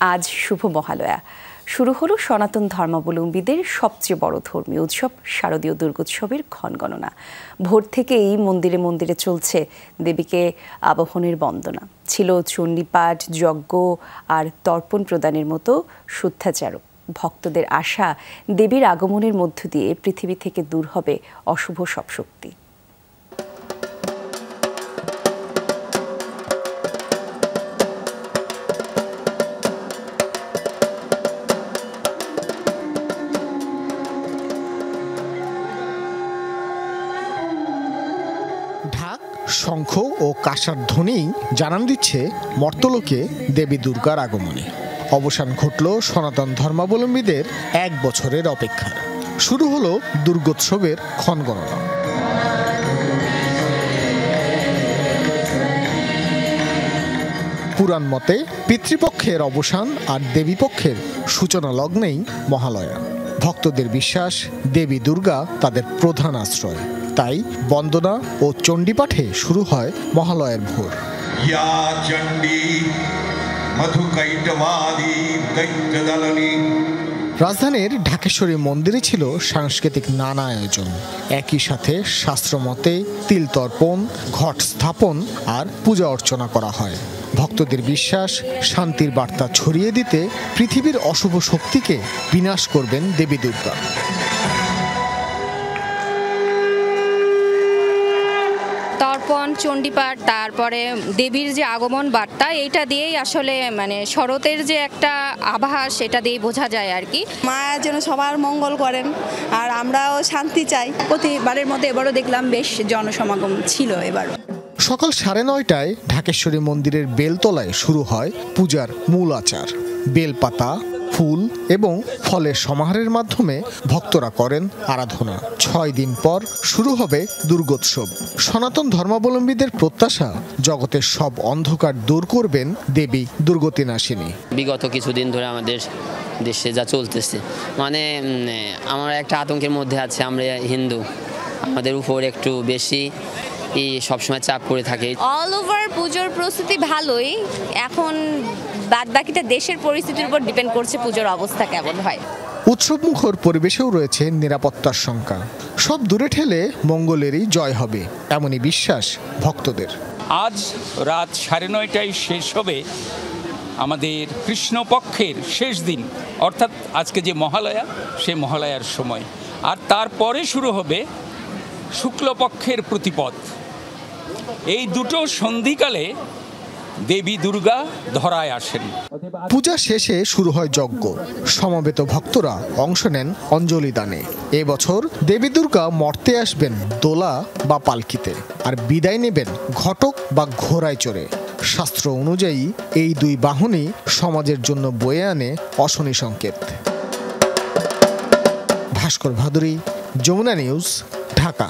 আজ শুভ মহালয়া। শুরু হলো সনাতন ধর্মাবলম্বীদের সবচেয়ে বড় ধর্মীয় উৎসব শারদীয় দুর্গোৎসবের ক্ষণগণনা। ভোর থেকেই মন্দিরে মন্দিরে চলছে দেবীকে আবাহনের বন্দনা। ছিল চণ্ডীপাঠ, যজ্ঞ আর তর্পণ প্রদানের মতো শুদ্ধাচারও। ভক্তদের আশা, দেবীর আগমনের মধ্য দিয়ে পৃথিবী থেকে দূর হবে অশুভ সব শক্তি। ঢাক, শঙ্খ ও কাঁসার ধ্বনি জানান দিচ্ছে মর্তলোকে দেবী দুর্গার আগমনে। অবসান ঘটল সনাতন ধর্মাবলম্বীদের 1 বছরের অপেক্ষা। শুরু হলো দুর্গোৎসবের ক্ষণগণনা। পুরাণ মতে পিতৃপক্ষের অবসান আর দেবীপক্ষের সূচনা লগ্নেই মহালয়া। ভক্তদের বিশ্বাস, দেবী দুর্গা তাদের প্রধান আশ্রয়। তাই বন্দনা ও চণ্ডীপাঠে শুরু হয় মহালয়ার ভোর। রাজধানীর ঢাকেশ্বরী মন্দিরে ছিল সাংস্কৃতিক নানা আয়োজন। একই সাথে শাস্ত্রমতে তিল তর্পণ, ঘট স্থাপন আর পূজা অর্চনা করা হয়। ভক্তদের বিশ্বাস, শান্তির বার্তা ছড়িয়ে দিতে পৃথিবীর অশুভ শক্তিকে বিনাশ করবেন দেবী দুর্গা। তর্পণ, চণ্ডীপাঠ, তারপরে দেবীর যে আগমন বার্তা, এইটা দিয়েই আসলে শরতের যে একটা আভাস, সেটা দিয়ে বোঝা যায় আর কি। মায়ের যেন সবার মঙ্গল করেন আর আমরাও শান্তি চাই। প্রতিবারের মতো এবারও দেখলাম বেশ জনসমাগম ছিল এবারও। সকাল 9:30টায় ঢাকেশ্বরী মন্দিরের বেলতলায় শুরু হয় পূজার মূল আচার। বেলপাতা, ফুল এবং ফলের সমাহারের মাধ্যমে ভক্তরা করেন আরাধনা। 6 দিন পর শুরু হবে দুর্গোৎসব। সনাতন ধর্মাবলম্বীদের প্রত্যাশা, জগতের সব অন্ধকার দূর করবেন দেবী দুর্গতিনাশিনী। বিগত কিছুদিন ধরে আমাদের দেশে যা চলতেছে, আমরা একটা আতঙ্কের মধ্যে আছে। আমরা হিন্দু, আমাদের উপর একটু বেশি সবসময় চাপ পড়ে থাকে। অল ওভার পুজোর প্রস্তুতি ভালোই, এখন বাদ বাকিটা দেশের পরিস্থিতির উপর ডিপেন্ড করছে পুজোর অবস্থা কেমন হয়। উৎসবমুখর পরিবেশেও রয়েছে নিরাপত্তার শঙ্কা। সব দূরে ঠেলে মঙ্গলেরই জয় হবে, এমনই বিশ্বাস ভক্তদের। আজ রাত 9:30টায় শেষ হবে আমাদের কৃষ্ণপক্ষের শেষ দিন, অর্থাৎ আজকে যে মহালয়া, সেই মহালয়ার সময়। আর তারপরে শুরু হবে শুক্লপক্ষের প্রতিপদ। এই দুটো সন্ধিকালে দেবী দুর্গা ধরায় আসেন। পূজা শেষে শুরু হয় যজ্ঞ। সমবেত ভক্তরা অংশ নেন অঞ্জলি দানে। এবছর দেবী দুর্গা মর্তে আসবেন দোলা বা পালকিতে, আর বিদায় নেবেন ঘটক বা ঘোড়ায় চড়ে। শাস্ত্র অনুযায়ী এই 2 বাহনই সমাজের জন্য বয়ে আনে অশনি সংকেত। ভাস্কর ভাদুরী, যমুনা নিউজ, ঢাকা।